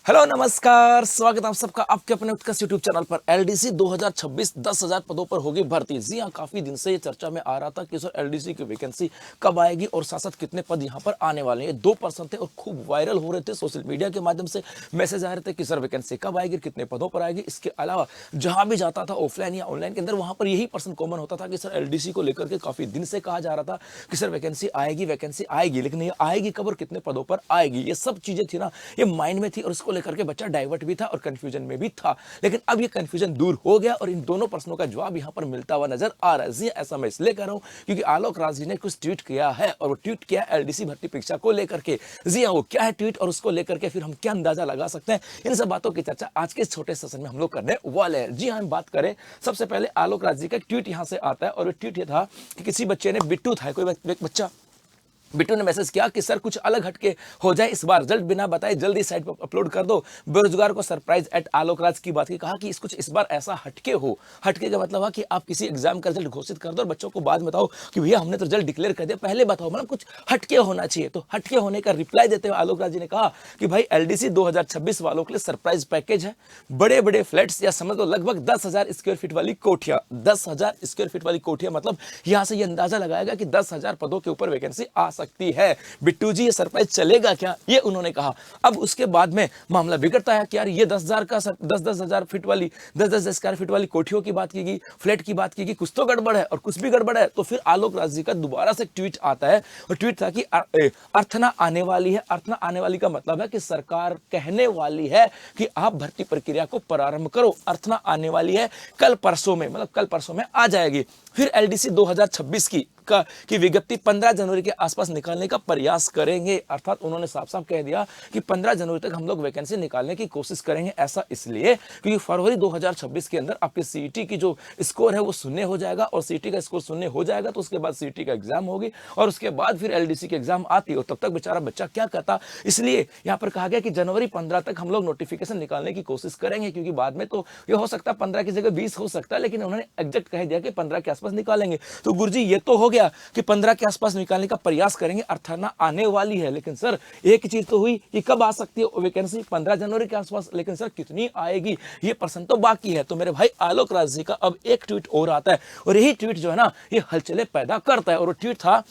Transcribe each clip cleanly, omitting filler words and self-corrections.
Hello नमस्कार, स्वागत है आप सबका आपके अपने उत्कर्ष यूट्यूब चैनल पर। एलडीसी 2026 10,000 पदों पर होगी भर्ती। जी हाँ, काफी दिन से ये चर्चा में आ रहा था कि सर एलडीसी की वैकेंसी कब आएगी और साथ साथ कितने पद यहाँ पर आने वाले हैं। 2% थे और खूब वायरल हो रहे थे, सोशल मीडिया के माध्यम से मैसेज आ रहे थे कि सर वैकेंसी कब आएगी, कितने पदों पर आएगी। इसके अलावा जहां भी जाता था ऑफलाइन या ऑनलाइन के अंदर, वहां पर यही पर्सन कॉमन होता था कि सर एलडीसी को लेकर के काफी दिन से कहा जा रहा था कि सर वैकेंसी आएगी, लेकिन ये आएगी कब और कितने पदों पर आएगी। ये सब चीजें थी ना, ये माइंड में थी और इसको लेकर के बच्चा डाइवर्ट भी था और कंफ्यूजन में भी था। लेकिन अब ये कंफ्यूजन दूर हो गया और इन दोनों प्रश्नों का जवाब यहां पर मिलता हुआ नजर आ रहा है। जी ऐसा मैं इसलिए कर रहा हूं क्योंकि आलोक राज जी ने कुछ ट्वीट किया है और वो ट्वीट किया एलडीसी भर्ती परीक्षा को लेकर के। जी हाँ, वो क्या है ट्वीट और उसको लेकर के फिर हम क्या अंदाजा लगा सकते हैं, इन सब बातों की चर्चा आज के छोटे सेशन में हम लोग करने वाले हैं। जी हाँ, हम बात करें सबसे पहले आलोक राज जी का ट्वीट यहां से आता है और वो ट्वीट ये था कि किसी बच्चे ने, बिट्टू था कोई एक बच्चा, बिट्टू ने मैसेज किया कि सर कुछ अलग हटके हो जाए इस बार, रिजल्ट बिना बताए जल्दी साइट पर अपलोड कर दो, बेरोजगार को सरप्राइज एट आलोक राज की बात की। कहा कि कुछ इस बार ऐसा हटके हो। हटके का मतलब है कि आप किसी एग्जाम का रिजल्ट घोषित कर दो और बच्चों को बाद में बताओ कि भैया हमने तो रिजल्ट डिक्लेयर कर दिया, पहले बताओ, मतलब कुछ हटके होना चाहिए। तो हटके होने का रिप्लाई देते हुए आलोक राज जी ने कहा कि भाई एलडीसी 2026 वालों के लिए सरप्राइज पैकेज है, बड़े बड़े फ्लैट्स या समझ लो लगभग 10,000 स्क्वायर फीट वाली कोठियां। 10,000 स्क्वायर फीट वाली कोठियां मतलब यहां से ये अंदाजा लगाएगा कि 10,000 पदों के ऊपर वैकेंसी आ सकती है। बिट्टू जी ये सरप्राइज चलेगा क्या, ये उन्होंने कहा। अब उसके बाद में मामला बिगड़ता है कि यार ये 10,000 का 10,000 फीट वाली 10,000 स्क्वायर फीट वाली कोठियों की बात की गई, फ्लैट की बात की गई, कुछ तो गड़बड़ है और कुछ भी गड़बड़ है। तो फिर आलोक राज जी का दोबारा से ट्वीट आता है और ट्वीट था कि अर्थना आने वाली है। अर्थना आने वाली का मतलब है कि सरकार कहने वाली है कि आप भर्ती प्रक्रिया को प्रारंभ करो। अर्थना आने वाली है कल परसों में, मतलब कल परसों में आ जाएगी। फिर एलडीसी 2026 की विज्ञप्ति 15 जनवरी के आसपास निकालने का प्रयास करेंगे। अर्थात उन्होंने साफ साफ कह दिया कि 15 जनवरी तक हम लोग वैकेंसी निकालने की कोशिश करेंगे। ऐसा इसलिए क्योंकि फरवरी 2026 के अंदर आपके सीईटी की जो स्कोर है वो शून्य हो जाएगा और सीईटी का स्कोर शून्य हो जाएगा तो उसके बाद सीईटी का एग्जाम होगी और उसके बाद फिर एलडीसी की एग्जाम आती है और तब तक बेचारा बच्चा क्या करता। इसलिए यहां पर कहा गया कि जनवरी 15 तक हम लोग नोटिफिकेशन निकालने की कोशिश करेंगे, क्योंकि बाद में तो ये हो सकता है 15 की जगह 20 हो सकता है, लेकिन उन्होंने एग्जैक्ट कह दिया कि 15 के आसपास निकालेंगे। तो गुरुजी ये तो हो गया कि 15 के आसपास निकालने का प्रयास करेंगे, अर्थना आने वाली है। लेकिन सर एक चीज तो हुई कि कब आ सकती है वैकेंसी, 15 जनवरी के आसपास, लेकिन सर कितनी आएगी ये प्रश्न तो बाकी है। तो मेरे भाई आलोक राज जी का अब एक ट्वीट और आता है और यही ट्वीट जो है ना ये हलचलें पैदा करता है और वो ट्वीट था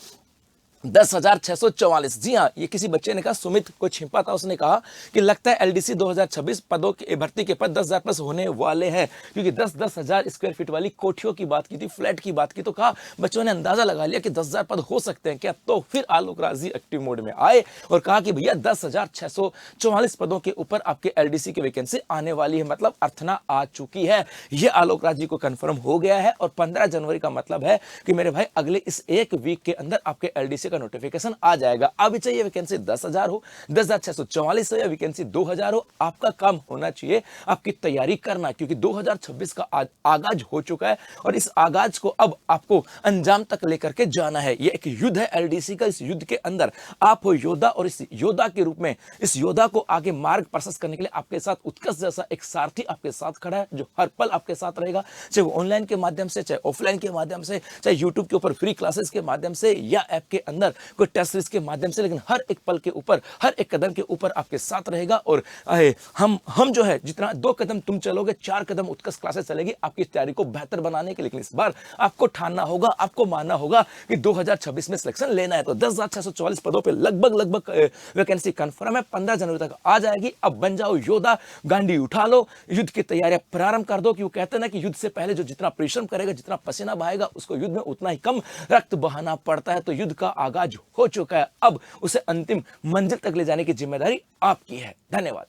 10,644। जी हाँ, ये किसी बच्चे ने कहा, सुमित को छिपा था, उसने कहा कि लगता है एलडीसी 2026 पदों की भर्ती के पद 10,000 प्लस होने वाले हैं, क्योंकि 10,000 स्क्वायर फीट वाली कोठियों की बात की थी, फ्लैट की बात की। तो कहा बच्चों ने अंदाजा लगा लिया कि 10,000 पद हो सकते हैं क्या। तो फिर आलोक राज जी एक्टिव मोड में आए और कहा कि भैया 10,644 पदों के ऊपर आपके एलडीसी की वैकेंसी आने वाली है, मतलब अर्थना आ चुकी है। यह आलोक राज जी को कंफर्म हो गया है और 15 जनवरी का मतलब है कि मेरे भाई अगले इस एक वीक के अंदर आपके एलडीसी का नोटिफिकेशन आ जाएगा। अब चाहिए वैकेंसी 10,000 हो, 10,644 हो या वैकेंसी 2,000 हो, आपका काम होना चाहिए आपकी तैयारी करना, क्योंकि 2026 का आगाज हो चुका है और इस आगाज को अब आपको अंजाम तक लेकर के जाना है। यह एक युद्ध है एलडीसी का। इस युद्ध के अंदर आप हो योद्धा और इस योद्धा के रूप में इस योद्धा को आगे मार्ग प्रशस्त करने के लिए आपके साथ उत्कर्ष जैसा एक सारथी आपके साथ खड़ा है, जो हर पल आपके साथ रहेगा, चाहे वो ऑनलाइन के माध्यम से, चाहे ऑफलाइन के माध्यम से, चाहे यूट्यूब के ऊपर फ्री क्लासेस के माध्यम से या ऐप के अंदर कोई टेस्ट सीरीज के माध्यम से, लेकिन हर एक पल के ऊपर, हर एक कदम के ऊपर आपके साथ रहेगा। और हम जो है जितना 2 कदम तुम चलोगे 4 कदम उत्कर्ष क्लासेस चलेगी आपकी तैयारी को बेहतर बनाने के लिए। लेकिन इस बार आपको ठानना होगा, आपको मानना होगा कि 2026 में सिलेक्शन लेना है। तो 10,644 पदों पे लगभग वैकेंसी कंफर्म है, 15 जनवरी तक आ जाएगी। अब बन जाओ योद्धा, गांडी उठा लो, युद्ध की तैयारियां प्रारंभ कर दो, क्योंकि कहते हैं ना कि युद्ध से पहले जो जितना परिश्रम करेगा, जितना पसीना बहाएगा, उसको युद्ध में उतना ही कम रक्त बहाना पड़ता है। तो युद्ध का आगाज हो चुका है, अब उसे अंतिम मंजिल तक ले जाने की जिम्मेदारी आपकी है। धन्यवाद।